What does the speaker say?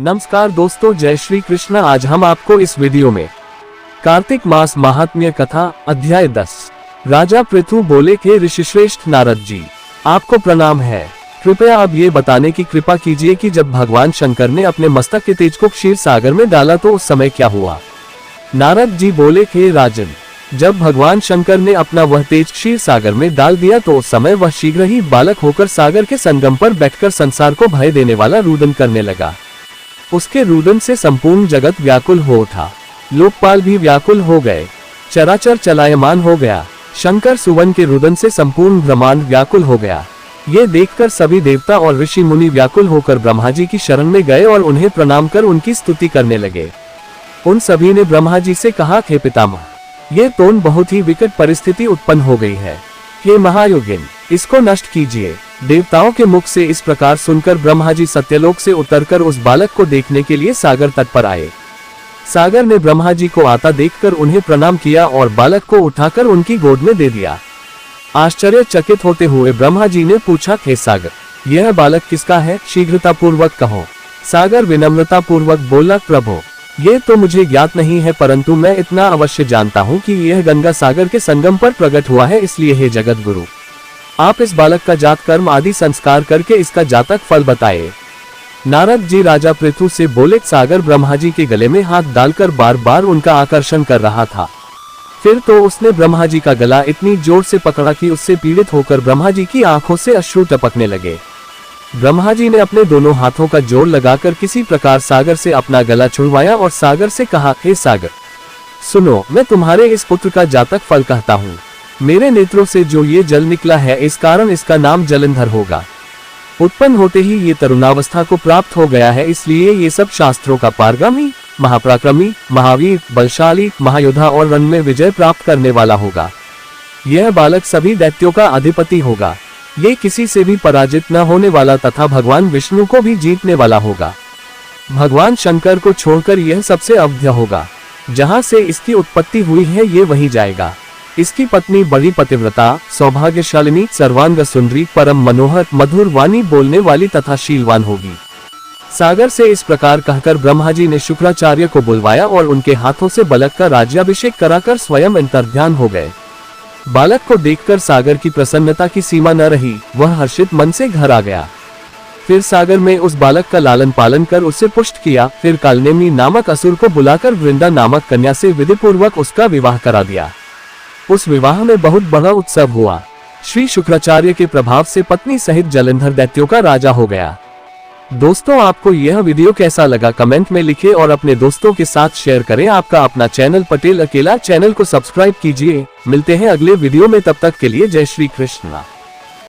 नमस्कार दोस्तों, जय श्री कृष्ण। आज हम आपको इस वीडियो में कार्तिक मास महात्म्य कथा अध्याय 10 राजा पृथु बोले के ऋषिश्रेष्ठ नारद जी, आपको प्रणाम है। कृपया अब ये बताने की कृपा कीजिए कि जब भगवान शंकर ने अपने मस्तक के तेज को क्षीर सागर में डाला तो उस समय क्या हुआ। नारद जी बोले के राजन, जब भगवान शंकर ने अपना वह तेज क्षीर सागर में डाल दिया तो उस समय वह शीघ्र ही बालक होकर सागर के संगम पर बैठकर संसार को भय देने वाला रुदन करने लगा। उसके रुदन से संपूर्ण जगत व्याकुल हो उठा, लोकपाल भी व्याकुल हो गए, चराचर चलायमान हो गया। शंकर सुवन के रुदन से संपूर्ण ब्रह्मांड व्याकुल हो गया। ये देखकर सभी देवता और ऋषि मुनि व्याकुल होकर ब्रह्मा जी की शरण में गए और उन्हें प्रणाम कर उनकी स्तुति करने लगे। उन सभी ने ब्रह्मा जी से कहा, हे पितामह, ये तो बहुत ही विकट परिस्थिति उत्पन्न हो गई है। हे महायोगिन, इसको नष्ट कीजिए। देवताओं के मुख से इस प्रकार सुनकर ब्रह्मा जी सत्यलोक से उतरकर उस बालक को देखने के लिए सागर तट पर आए। सागर ने ब्रह्मा जी को आता देखकर उन्हें प्रणाम किया और बालक को उठाकर उनकी गोद में दे दिया। आश्चर्यचकित होते हुए ब्रह्मा जी ने पूछा, हे सागर, यह बालक किसका है? शीघ्रता पूर्वक कहो। सागर विनम्रता पूर्वक बोला, प्रभु, ये तो मुझे ज्ञात नहीं है, परंतु मैं इतना अवश्य जानता हूँ कि यह गंगा सागर के संगम पर प्रकट हुआ है। इसलिए हे जगत गुरु, आप इस बालक का जात कर्म आदि संस्कार करके इसका जातक फल बताए। नारद जी राजा पृथु से बोले, सागर ब्रह्मा जी के गले में हाथ डालकर बार बार उनका आकर्षण कर रहा था। फिर तो उसने ब्रह्मा जी का गला इतनी जोर से पकड़ा कि उससे पीड़ित होकर ब्रह्मा जी की आंखों से अश्रु टपकने लगे। ब्रह्मा जी ने अपने दोनों हाथों का जोर लगाकर किसी प्रकार सागर से अपना गला छुड़वाया और सागर से कहा, हे सागर, सुनो, मैं तुम्हारे इस पुत्र का जातक फल कहता हूँ। मेरे नेत्रों से जो ये जल निकला है, इस कारण इसका नाम जलंधर होगा। उत्पन्न होते ही ये तरुणावस्था को प्राप्त हो गया है, इसलिए ये सब शास्त्रों का पारगामी, महापराक्रमी, महावीर, बलशाली, महायोद्धा और रण में विजय प्राप्त करने वाला होगा। यह बालक सभी दैत्यों का अधिपति होगा। ये किसी से भी पराजित न होने वाला तथा भगवान विष्णु को भी जीतने वाला होगा। भगवान शंकर को छोड़कर यह सबसे अवध्य होगा। जहाँ से इसकी उत्पत्ति हुई है, ये वहीं जाएगा। इसकी पत्नी बड़ी पतिव्रता, सौभाग्यशालिनी, सर्वांग सुंदरी, परम मनोहर, मधुर वाणी बोलने वाली तथा शीलवान होगी। सागर से इस प्रकार कहकर ब्रह्मा जी ने शुक्राचार्य को बुलवाया और उनके हाथों से बालक का राज्याभिषेक कराकर स्वयं अंतर्ध्यान हो गए। बालक को देखकर सागर की प्रसन्नता की सीमा न रही, वह हर्षित मन से घर आ गया। फिर सागर में उस बालक का लालन पालन कर उसे पुष्ट किया। फिर कालनेमी नामक असुर को बुलाकर वृंदा नामक कन्या से विधिपूर्वक उसका विवाह करा दिया। उस विवाह में बहुत बड़ा उत्सव हुआ। श्री शुक्राचार्य के प्रभाव से पत्नी सहित जलंधर दैत्यों का राजा हो गया। दोस्तों, आपको यह वीडियो कैसा लगा कमेंट में लिखें और अपने दोस्तों के साथ शेयर करें। आपका अपना चैनल पटेल अकेला चैनल को सब्सक्राइब कीजिए। मिलते हैं अगले वीडियो में, तब तक के लिए जय श्री कृष्ण।